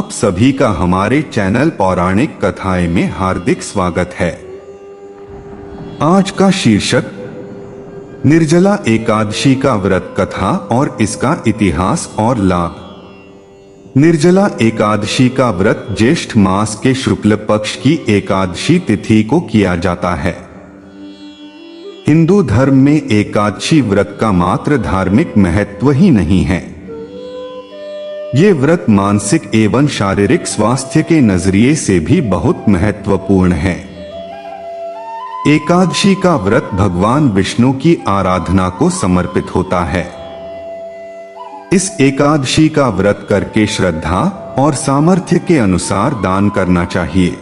आप सभी का हमारे चैनल पौराणिक कथाएं में हार्दिक स्वागत है। आज का शीर्षक निर्जला एकादशी का व्रत कथा और इसका इतिहास और लाभ। निर्जला एकादशी का व्रत ज्येष्ठ मास के शुक्ल पक्ष की एकादशी तिथि को किया जाता है। हिंदू धर्म में एकादशी व्रत का मात्र धार्मिक महत्व ही नहीं है, ये व्रत मानसिक एवं शारीरिक स्वास्थ्य के नजरिए से भी बहुत महत्वपूर्ण है। एकादशी का व्रत भगवान विष्णु की आराधना को समर्पित होता है। इस एकादशी का व्रत करके श्रद्धा और सामर्थ्य के अनुसार दान करना चाहिए।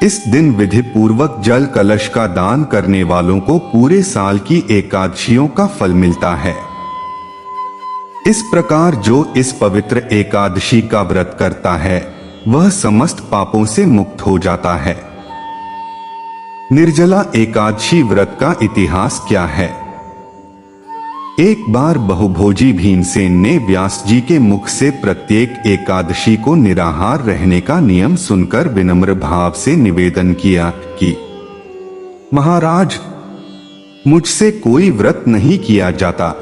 इस दिन विधि पूर्वक जल कलश का दान करने वालों को पूरे साल की एकादशियों का फल मिलता है। इस प्रकार जो इस पवित्र एकादशी का व्रत करता है वह समस्त पापों से मुक्त हो जाता है। निर्जला एकादशी व्रत का इतिहास क्या है? एक बार बहुभोजी भीमसेन ने व्यास जी के मुख से प्रत्येक एकादशी को निराहार रहने का नियम सुनकर विनम्र भाव से निवेदन किया कि महाराज, मुझसे कोई व्रत नहीं किया जाता।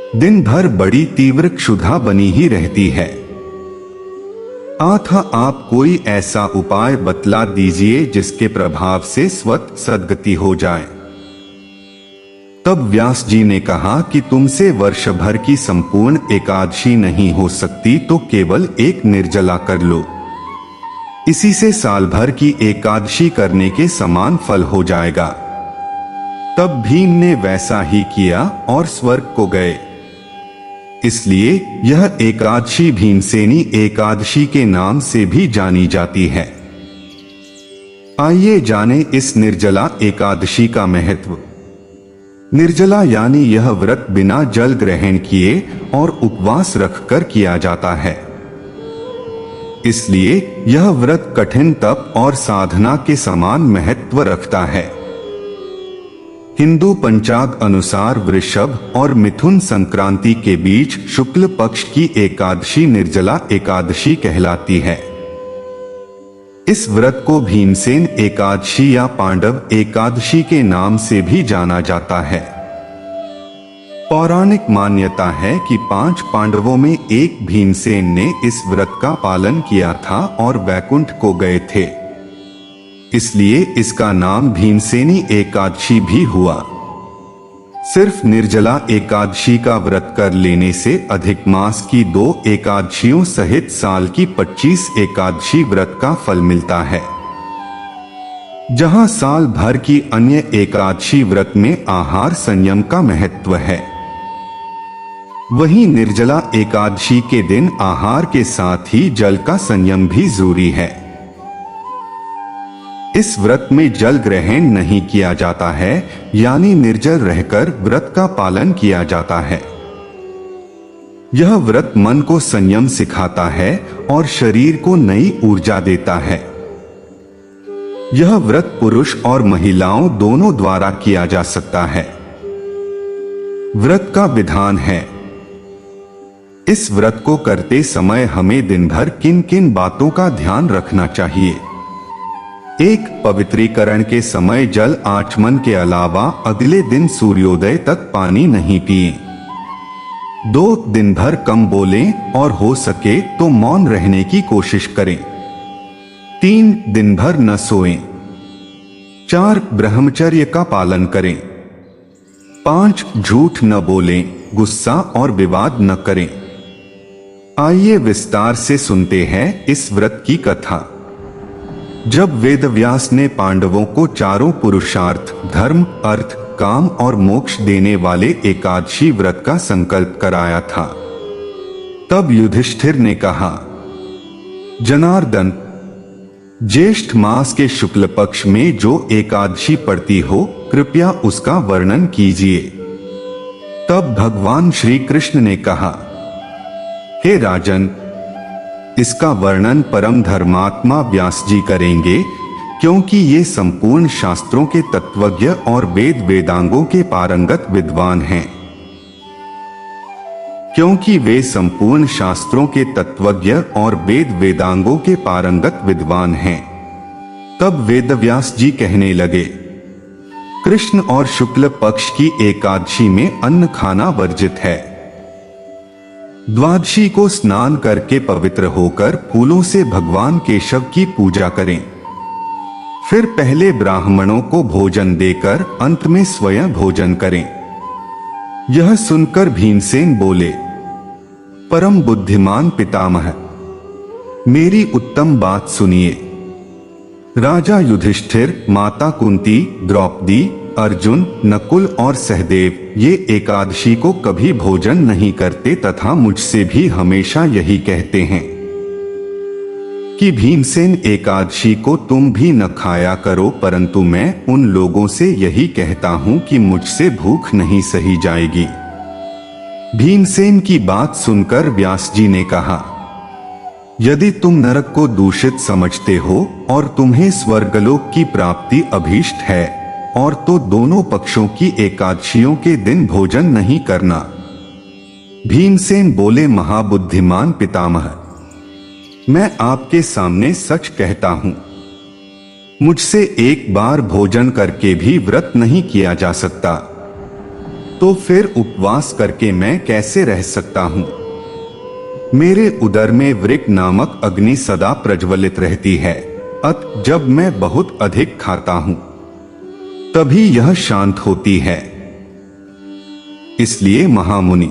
दिन भर बड़ी तीव्र क्षुधा बनी ही रहती है। अतः आप कोई ऐसा उपाय बतला दीजिए जिसके प्रभाव से स्वतः सद्गति हो जाए। तब व्यास जी ने कहा कि तुमसे वर्ष भर की संपूर्ण एकादशी नहीं हो सकती तो केवल एक निर्जला कर लो, इसी से साल भर की एकादशी करने के समान फल हो जाएगा। तब भीम ने वैसा ही किया और स्वर्ग को गए। इसलिए यह एकादशी भीमसेनी एकादशी के नाम से भी जानी जाती है। आइए जाने इस निर्जला एकादशी का महत्व। निर्जला यानी यह व्रत बिना जल ग्रहण किए और उपवास रखकर किया जाता है। इसलिए यह व्रत कठिन तप और साधना के समान महत्व रखता है। हिंदू पंचांग अनुसार वृषभ और मिथुन संक्रांति के बीच शुक्ल पक्ष की एकादशी निर्जला एकादशी कहलाती है। इस व्रत को भीमसेन एकादशी या पांडव एकादशी के नाम से भी जाना जाता है। पौराणिक मान्यता है कि 5 पांडवों में एक भीमसेन ने इस व्रत का पालन किया था और वैकुंठ को गए थे, इसलिए इसका नाम भीमसेनी एकादशी भी हुआ। सिर्फ निर्जला एकादशी का व्रत कर लेने से अधिक मास की 2 एकादशियों सहित साल की 25 एकादशी व्रत का फल मिलता है। जहां साल भर की अन्य एकादशी व्रत में आहार संयम का महत्व है, वहीं निर्जला एकादशी के दिन आहार के साथ ही जल का संयम भी जरूरी है। इस व्रत में जल ग्रहण नहीं किया जाता है, यानी निर्जल रहकर व्रत का पालन किया जाता है। यह व्रत मन को संयम सिखाता है और शरीर को नई ऊर्जा देता है। यह व्रत पुरुष और महिलाओं दोनों द्वारा किया जा सकता है। व्रत का विधान है। इस व्रत को करते समय हमें दिन भर किन किन बातों का ध्यान रखना चाहिए? एक, पवित्रीकरण के समय जल आचमन के अलावा अगले दिन सूर्योदय तक पानी नहीं पिए। 2, दिन भर कम बोलें और हो सके तो मौन रहने की कोशिश करें। 3, दिन भर न सोएं। 4, ब्रह्मचर्य का पालन करें। 5, झूठ न बोलें, गुस्सा और विवाद न करें। आइए विस्तार से सुनते हैं इस व्रत की कथा। जब वेदव्यास ने पांडवों को चारों पुरुषार्थ धर्म, अर्थ, काम और मोक्ष देने वाले एकादशी व्रत का संकल्प कराया था, तब युधिष्ठिर ने कहा, जनार्दन, ज्येष्ठ मास के शुक्ल पक्ष में जो एकादशी पड़ती हो कृपया उसका वर्णन कीजिए। तब भगवान श्री कृष्ण ने कहा, हे राजन, इसका वर्णन परम धर्मात्मा व्यास जी करेंगे, क्योंकि ये संपूर्ण शास्त्रों के तत्वज्ञ और वेद वेदांगों के पारंगत विद्वान हैं। क्योंकि वे संपूर्ण शास्त्रों के तत्वज्ञ और वेद वेदांगों के पारंगत विद्वान हैं। तब वेदव्यास जी कहने लगे, कृष्ण और शुक्ल पक्ष की एकादशी में अन्न खाना वर्जित है। द्वादशी को स्नान करके पवित्र होकर फूलों से भगवान केशव की पूजा करें। फिर पहले ब्राह्मणों को भोजन देकर अंत में स्वयं भोजन करें। यह सुनकर भीमसेन बोले, परम बुद्धिमान पितामह, मेरी उत्तम बात सुनिए। राजा युधिष्ठिर, माता कुंती, द्रौपदी, अर्जुन, नकुल और सहदेव ये एकादशी को कभी भोजन नहीं करते तथा मुझसे भी हमेशा यही कहते हैं कि भीमसेन एकादशी को तुम भी न खाया करो, परंतु मैं उन लोगों से यही कहता हूं कि मुझसे भूख नहीं सही जाएगी। भीमसेन की बात सुनकर व्यास जी ने कहा, यदि तुम नरक को दूषित समझते हो और तुम्हें स्वर्गलोक की प्राप्ति अभीष्ट है और तो दोनों पक्षों की एकादशियों के दिन भोजन नहीं करना। भीमसेन बोले, महाबुद्धिमान पितामह, मैं आपके सामने सच कहता हूं, मुझसे एक बार भोजन करके भी व्रत नहीं किया जा सकता, तो फिर उपवास करके मैं कैसे रह सकता हूं। मेरे उदर में वृक नामक अग्नि सदा प्रज्वलित रहती है, अत जब मैं बहुत अधिक खाता हूं तभी यह शांत होती है। इसलिए महामुनि,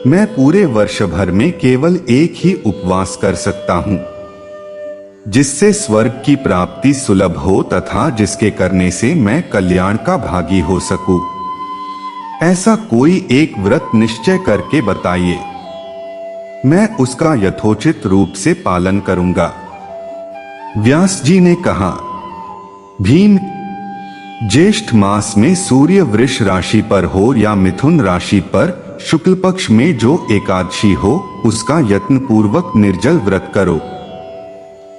मैं पूरे वर्ष भर में केवल एक ही उपवास कर सकता हूं, जिससे स्वर्ग की प्राप्ति सुलभ हो तथा जिसके करने से मैं कल्याण का भागी हो सकूं। ऐसा कोई एक व्रत निश्चय करके बताइए, मैं उसका यथोचित रूप से पालन करूंगा। व्यास जी ने कहा, भीम, ज्येष्ठ मास में सूर्य वृष राशि पर हो या मिथुन राशि पर शुक्ल पक्ष में जो एकादशी हो, उसका यत्न पूर्वक निर्जल व्रत करो।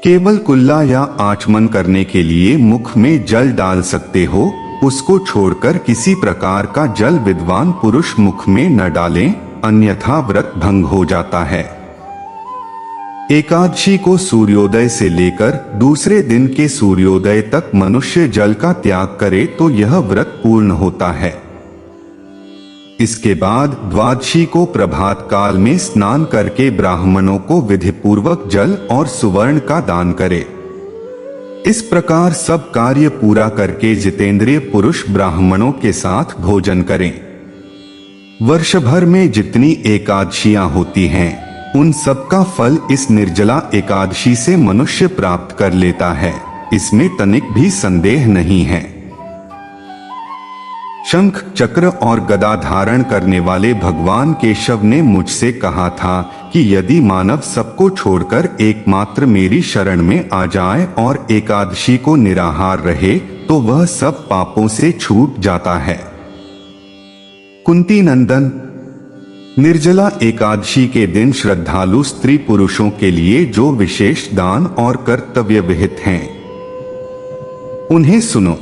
केवल कुल्ला या आचमन करने के लिए मुख में जल डाल सकते हो, उसको छोड़कर किसी प्रकार का जल विद्वान पुरुष मुख में न डालें, अन्यथा व्रत भंग हो जाता है। एकादशी को सूर्योदय से लेकर दूसरे दिन के सूर्योदय तक मनुष्य जल का त्याग करे तो यह व्रत पूर्ण होता है। इसके बाद द्वादशी को प्रभात काल में स्नान करके ब्राह्मणों को विधिपूर्वक जल और सुवर्ण का दान करे। इस प्रकार सब कार्य पूरा करके जितेंद्रिय पुरुष ब्राह्मणों के साथ भोजन करें। वर्ष भर में जितनी एकादशियां होती हैं, उन सब का फल इस निर्जला एकादशी से मनुष्य प्राप्त कर लेता है, इसमें तनिक भी संदेह नहीं है। शंख, चक्र और गदा धारण करने वाले भगवान केशव ने मुझसे कहा था कि यदि मानव सबको छोड़कर एकमात्र मेरी शरण में आ जाए और एकादशी को निराहार रहे तो वह सब पापों से छूट जाता है। कुंती नंदन, निर्जला एकादशी के दिन श्रद्धालु स्त्री पुरुषों के लिए जो विशेष दान और कर्तव्य विहित हैं, उन्हें सुनो।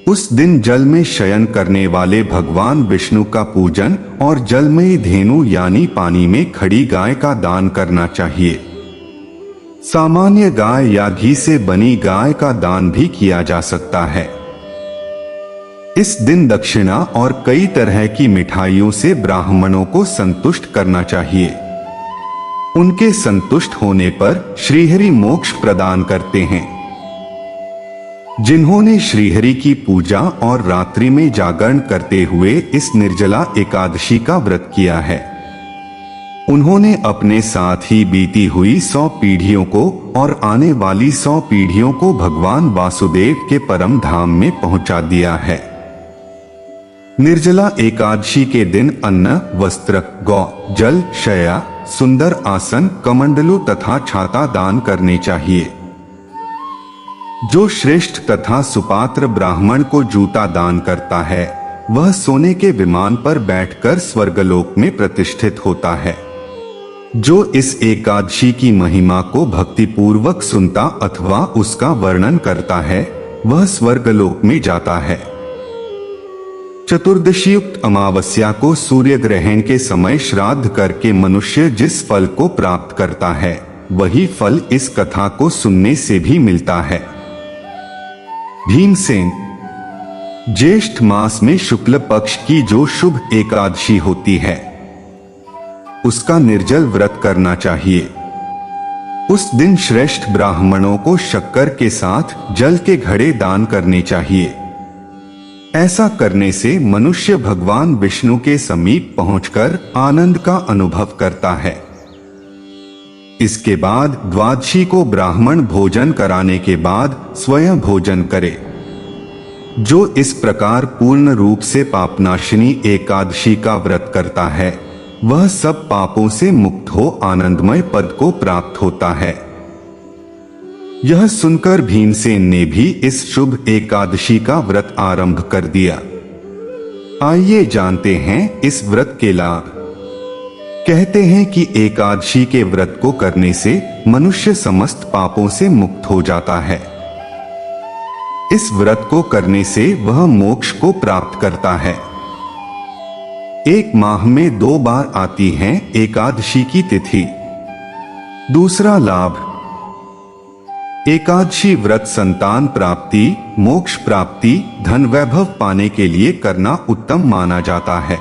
उस दिन जल में शयन करने वाले भगवान विष्णु का पूजन और जलमयी धेनु यानी पानी में खड़ी गाय का दान करना चाहिए। सामान्य गाय या घी से बनी गाय का दान भी किया जा सकता है। इस दिन दक्षिणा और कई तरह की मिठाइयों से ब्राह्मणों को संतुष्ट करना चाहिए। उनके संतुष्ट होने पर श्रीहरि मोक्ष प्रदान करते हैं। जिन्होंने श्रीहरि की पूजा और रात्रि में जागरण करते हुए इस निर्जला एकादशी का व्रत किया है, उन्होंने अपने साथ ही बीती हुई 100 पीढ़ियों को और आने वाली 100 पीढ़ियों को भगवान वासुदेव के परम धाम में पहुंचा दिया है। निर्जला एकादशी के दिन अन्न, वस्त्र, गौ, जल, शया, सुंदर आसन, कमंडलू तथा छाता दान करने चाहिए। जो श्रेष्ठ तथा सुपात्र ब्राह्मण को जूता दान करता है, वह सोने के विमान पर बैठकर स्वर्गलोक में प्रतिष्ठित होता है। जो इस एकादशी की महिमा को भक्तिपूर्वक सुनता अथवा उसका वर्णन करता है, वह स्वर्गलोक में जाता है। चतुर्दशी युक्त अमावस्या को सूर्य ग्रहण के समय श्राद्ध करके मनुष्य जिस फल को प्राप्त करता है वही फल इस कथा को सुनने से भी मिलता है। भीमसेन, ज्येष्ठ मास में शुक्ल पक्ष की जो शुभ एकादशी होती है उसका निर्जल व्रत करना चाहिए। उस दिन श्रेष्ठ ब्राह्मणों को शक्कर के साथ जल के घड़े दान करने चाहिए। ऐसा करने से मनुष्य भगवान विष्णु के समीप पहुंचकर आनंद का अनुभव करता है। इसके बाद द्वादशी को ब्राह्मण भोजन कराने के बाद स्वयं भोजन करे। जो इस प्रकार पूर्ण रूप से पापनाशिनी एकादशी का व्रत करता है वह सब पापों से मुक्त हो आनंदमय पद को प्राप्त होता है। यह सुनकर भीमसेन ने भी इस शुभ एकादशी का व्रत आरंभ कर दिया। आइए जानते हैं इस व्रत के लाभ। कहते हैं कि एकादशी के व्रत को करने से मनुष्य समस्त पापों से मुक्त हो जाता है। इस व्रत को करने से वह मोक्ष को प्राप्त करता है। एक माह में 2 बार आती है एकादशी की तिथि। दूसरा लाभ, एकादशी व्रत संतान प्राप्ति, मोक्ष प्राप्ति, धन वैभव पाने के लिए करना उत्तम माना जाता है।